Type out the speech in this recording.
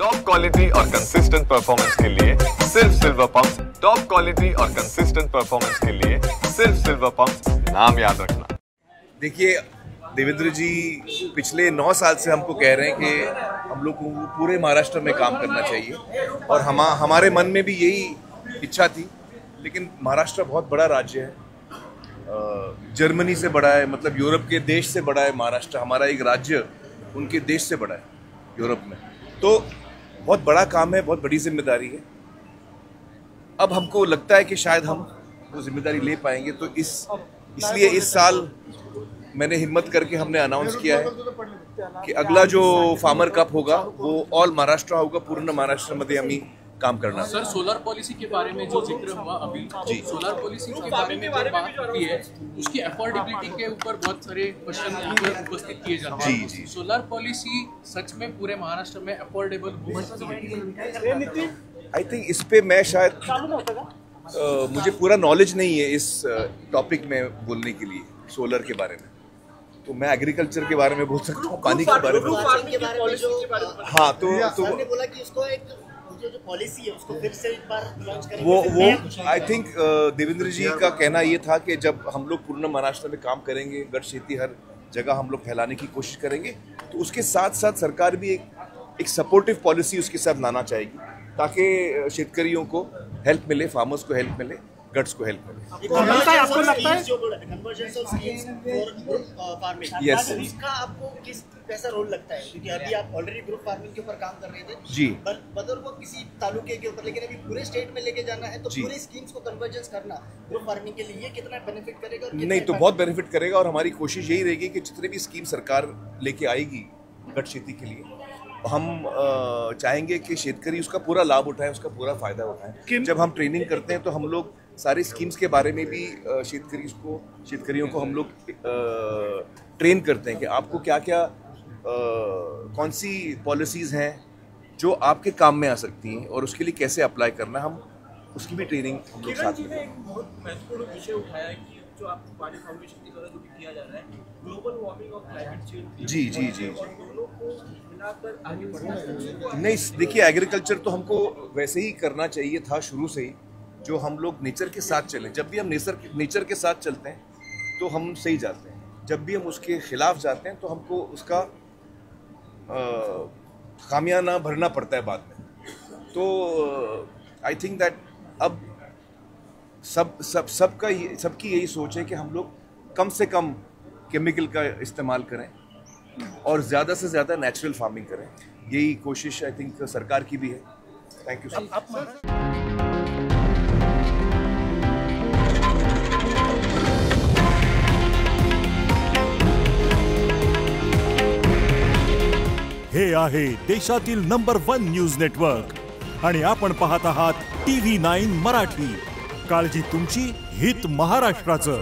Top quality और consistent performance के लिए सिर्फ सिल्वर पंप्स। टॉप क्वालिटी और कंसिस्टेंट परफॉर्मेंस के लिए सिर्फ सिल्वर पंप्स, नाम याद रखना। देखिए, देवेंद्र जी पिछले 9 साल से हमको कह रहे हैं कि हम लोग को पूरे महाराष्ट्र में काम करना चाहिए और हमारे मन में भी यही इच्छा थी। लेकिन महाराष्ट्र बहुत बड़ा राज्य है, जर्मनी से बड़ा है, मतलब यूरोप के देश से बड़ा है महाराष्ट्र। हमारा एक राज्य उनके देश से बड़ा है यूरोप में, तो बहुत बड़ा काम है, बहुत बड़ी जिम्मेदारी है। अब हमको लगता है कि शायद हम वो जिम्मेदारी ले पाएंगे, तो इसलिए इस साल मैंने हिम्मत करके हमने अनाउंस किया है कि अगला जो फार्मर कप होगा वो ऑल महाराष्ट्र होगा, पूर्ण महाराष्ट्र मध्ये आम्ही काम करना। सर, सोलर पॉलिसी के बारे में जो जिक्र हुआ अभी, जी, सोलर पॉलिसी के बारे में जो बात होती है उसकी अफोर्डेबिलिटी के ऊपर बहुत सारे क्वेश्चन उपस्थित किए जाते हैं। जी। सोलर पॉलिसी सच में पूरे महाराष्ट्र में अफोर्डेबल हो सकती है? आई थिंक इस पे मैं शायद मुझे पूरा नॉलेज नहीं है इस टॉपिक में बोलने के लिए सोलर के बारे में, तो मैं एग्रीकल्चर के बारे में बोल सकता हूँ, पानी के बारे में। हाँ, तो बोला कि उसको एक जो पॉलिसी है उसको फिर से एक बार लॉन्च करेंगे। वो आई थिंक देवेंद्र जी का कहना ये था कि जब हम लोग पूर्ण महाराष्ट्र में काम करेंगे, गढ़ शेती हर जगह हम लोग फैलाने की कोशिश करेंगे, तो उसके साथ साथ सरकार भी एक सपोर्टिव पॉलिसी उसके साथ लाना चाहेगी ताकि शेतकरियों को हेल्प मिले, फार्मर्स को हेल्प मिले, गट्स को हेल्प मिले। आपको लगता है यस, उसका आपको कैसा रोल लगता है? क्योंकि अभी आप ऑलरेडी ग्रुप फार्मिंग के ऊपर काम कर रहे थे जी, बदर वो किसी तालुके के ऊपर, लेकिन अभी पूरे स्टेट में लेके जाना है, तो पूरे स्कीम्स को कन्वर्जेंस करना ग्रुप फार्मिंग के लिए कितना बेनिफिट करेगा? नहीं तो बहुत बेनिफिट करेगा, और हमारी कोशिश यही रहेगी कि जितने भी स्कीम सरकार लेके आएगी गट खेती के लिए, हम चाहेंगे कि शेतकरी उसका पूरा लाभ उठाए, उसका पूरा फायदा उठाए। जब हम ट्रेनिंग करते हैं तो हम लोग सारी स्कीम्स के बारे में भी शेतकरियों को हम लोग ट्रेन करते हैं कि आपको क्या क्या कौन सी पॉलिसीज़ हैं जो आपके काम में आ सकती हैं और उसके लिए कैसे अप्लाई करना, हम उसकी भी ट्रेनिंग हम लोग साथ में। एक बहुत महत्वपूर्ण विषय उठाया है कि जो आपको पानी फाउंडेशन की द्वारा जो भी किया जा रहा है, ग्लोबल वार्मिंग और क्लाइमेट चेंज। जी। और दोनों को मिलाकर आगे बढ़ना चाहिए। नहीं, देखिए, एग्रीकल्चर तो हमको वैसे ही करना चाहिए था शुरू से ही, जो हम लोग नेचर के साथ चलें। जब भी हम नेचर के साथ चलते हैं तो हम सही जाते हैं, जब भी हम उसके खिलाफ जाते हैं तो हमको उसका खामियाना भरना पड़ता है बाद में। तो आई थिंक दैट अब सबकी यही सोच है कि हम लोग कम से कम केमिकल का इस्तेमाल करें और ज़्यादा से ज़्यादा नेचुरल फार्मिंग करें। यही कोशिश आई थिंक सरकार की भी है। Thank you sir. हे आहे देशातील नंबर 1 न्यूज नेटवर्क आणि आपण पाहत आहात TV9 मराठी। काळजी तुमची, हित महाराष्ट्राचं।